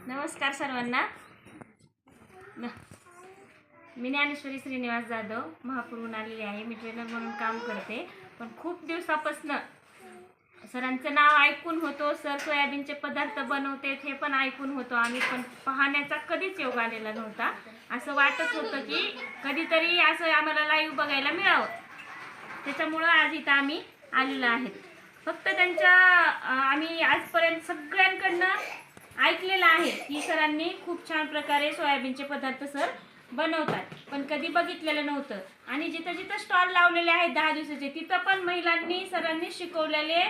नमस्कार सर्वांना. मी ज्ञानेश्वरी श्रीनिवास जाधव महापूरहून आलेली आहे. मी ट्रेनर म्हणून काम करते. पण खूप दिवसापासून सरांचं नाव ऐकून होतो, सर सोयाबीनचे पदार्थ बनवते हे पण ऐकून होतो आम्ही, पण पाहण्याचा कधीच योग आलेला नव्हता. असं वाटत होतं की कधीतरी असं आम्हाला लाईव्ह बघायला मिळावं. त्याच्यामुळं आज इथं आम्ही आलेलो आहेत. फक्त त्यांच्या आम्ही आजपर्यंत सगळ्यांकडनं ऐकलेलं आहे की सरांनी खूप छान प्रकारे सोयाबीनचे पदार्थ सर बनवतात, पण कधी बघितलेलं नव्हतं. आणि जिथं जिथं स्टॉल लावलेले आहेत 10 दिवसाचे तिथं पण महिलांनी सरांनी शिकवलेले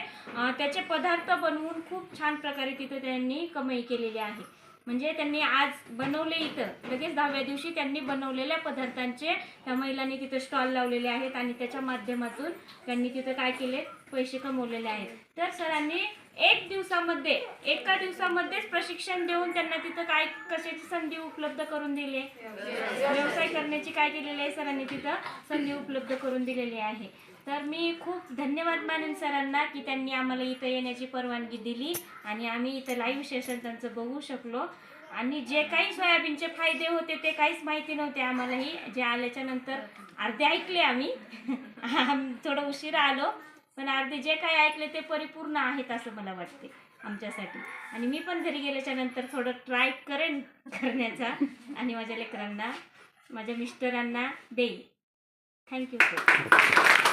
त्याचे पदार्थ बनवून खूप छान प्रकारे तिथं त्यांनी कमाई केलेली आहे. म्हणजे त्यांनी आज बनवले, इथं लगेच 10व्या दिवशी त्यांनी बनवलेल्या पदार्थांचे त्या महिलांनी तिथं स्टॉल लावलेले आहेत आणि त्याच्या माध्यमातून त्यांनी तिथं काय केले, पैसे कमवलेले आहेत. तर सरांनी एका दिवसामध्येच प्रशिक्षण देऊन त्यांना तिथं काय कशाची संधी उपलब्ध करून दिली, व्यवसाय करण्याची काय केलेली आहे सरांनी तिथं संधी उपलब्ध करून दिलेली आहे. तर मी खूप धन्यवाद मानेन सरांना की त्यांनी आम्हाला इथं येण्याची परवानगी दिली आणि आम्ही इथं लाईव्ह सेशन त्यांचं बघू शकलो. आणि जे काही सोयाबीनचे फायदे होते ते काहीच माहिती नव्हते आम्हालाही. जे आल्याच्या नंतर अर्धे ऐकले आम्ही थोडं उशिरा आलो, पण अर्धे जे काही ऐकले ते परिपूर्ण आहेत असं मला वाटते आमच्यासाठी. आणि मी पण घरी गेल्याच्या नंतर थोडं ट्राय करेन करण्याचा आणि माझ्या लेकरांना, माझ्या मिस्टरांना देईन. Thank you sir.